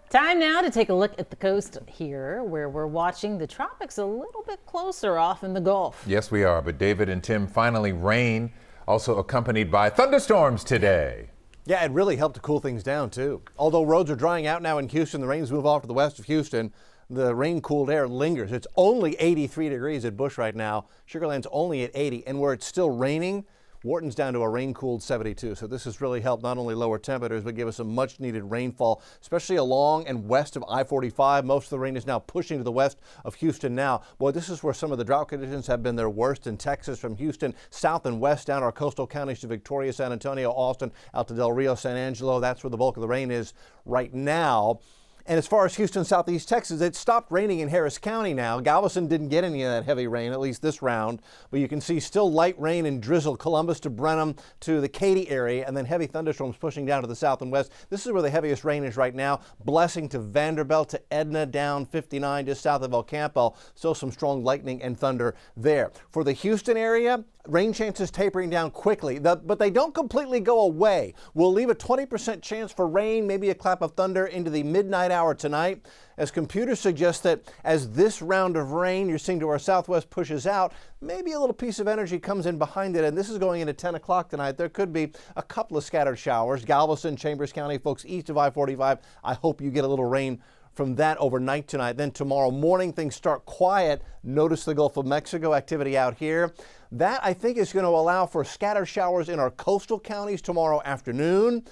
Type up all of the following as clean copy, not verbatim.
Time now to take a look at the coast here, where we're watching the tropics a little bit closer off in the Gulf. Yes, we are. But David and Tim, finally rain, also accompanied by thunderstorms today. Yeah, it really helped to cool things down, too. Although roads are drying out now in Houston, the rains move off to the west of Houston. The rain-cooled air lingers. It's only 83 degrees at Bush right now. Sugar Land's only at 80. And where it's still raining, Wharton's down to a rain-cooled 72. So this has really helped not only lower temperatures, but give us a much-needed rainfall, especially along and west of I-45. Most of the rain is now pushing to the west of Houston now. Boy, this is where some of the drought conditions have been their worst in Texas, from Houston south and west down our coastal counties to Victoria, San Antonio, Austin, out to Del Rio, San Angelo. That's where the bulk of the rain is right now. And as far as Houston, southeast Texas, it stopped raining in Harris County now. Galveston didn't get any of that heavy rain, at least this round. But you can see still light rain and drizzle, Columbus to Brenham to the Katy area, and then heavy thunderstorms pushing down to the south and west. This is where the heaviest rain is right now. Blessing to Vanderbilt to Edna, down 59 just south of El Campo. Still some strong lightning and thunder there. For the Houston area, rain chances tapering down quickly, but they don't completely go away. We'll leave a 20% chance for rain, maybe a clap of thunder into the midnight hour tonight, as computers suggest that as this round of rain you're seeing to our southwest pushes out, maybe a little piece of energy comes in behind it, and this is going into 10 o'clock tonight. There could be a couple of scattered showers. Galveston, Chambers County, folks east of I-45, I hope you get a little rain from that overnight tonight. Then tomorrow morning things start quiet. Notice the Gulf of Mexico activity out here. That, I think, is going to allow for scattered showers in our coastal counties tomorrow afternoon.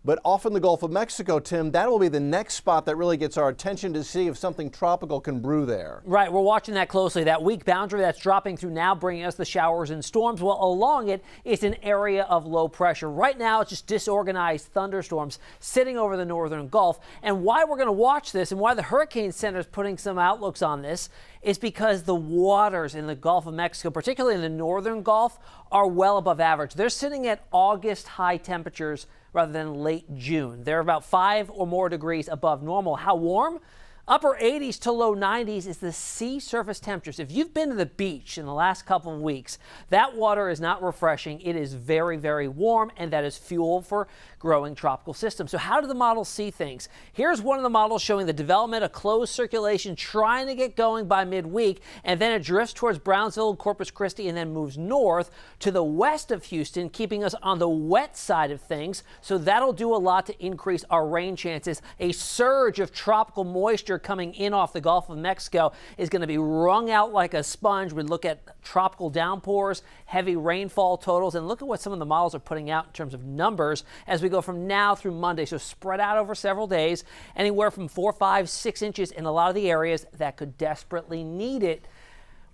But off in the Gulf of Mexico, Tim, that will be the next spot that really gets our attention to see if something tropical can brew there. Right, we're watching that closely. That weak boundary that's dropping through now, bringing us the showers and storms. Well, along it is an area of low pressure. Right now, it's just disorganized thunderstorms sitting over the northern Gulf. And why we're going to watch this and why the Hurricane Center is putting some outlooks on this is because the waters in the Gulf of Mexico, particularly in the northern Gulf, are well above average. They're sitting at August high temperatures rather than late June. They're about 5 or more degrees above normal. How warm? Upper 80s to low 90s is the sea surface temperatures. If you've been to the beach in the last couple of weeks, that water is not refreshing. It is very, very warm, and that is fuel for growing tropical systems. So how do the models see things? Here's one of the models showing the development of closed circulation trying to get going by midweek, and then it drifts towards Brownsville, Corpus Christi, and then moves north to the west of Houston, keeping us on the wet side of things. So that'll do a lot to increase our rain chances. A surge of tropical moisture coming in off the Gulf of Mexico is going to be wrung out like a sponge. We look at tropical downpours, heavy rainfall totals, and look at what some of the models are putting out in terms of numbers as we go from now through Monday. So spread out over several days, anywhere from 4, 5, 6 inches in a lot of the areas that could desperately need it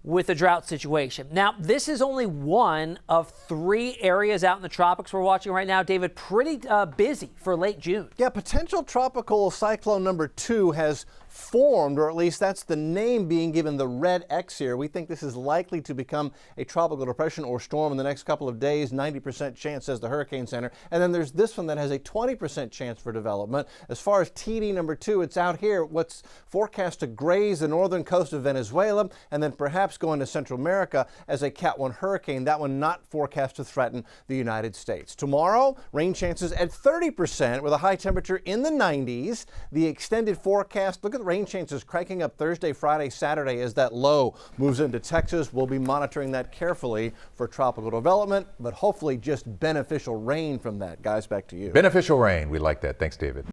with the drought situation. Now, this is only one of 3 areas out in the tropics we're watching right now. David, pretty busy for late June. Yeah, potential tropical cyclone number 2 has formed, or at least that's the name being given the red X here. We think this is likely to become a tropical depression or storm in the next couple of days. 90% chance, says the Hurricane Center. And then there's this one that has a 20% chance for development. As far as TD number 2, it's out here. What's forecast to graze the northern coast of Venezuela and then perhaps go into Central America as a Cat 1 hurricane. That one not forecast to threaten the United States. Tomorrow, rain chances at 30% with a high temperature in the 90s. The extended forecast, look at the rain chances cranking up Thursday, Friday, Saturday as that low moves into Texas. We'll be monitoring that carefully for tropical development, but hopefully just beneficial rain from that. Guys, back to you. Beneficial rain. We like that. Thanks, David.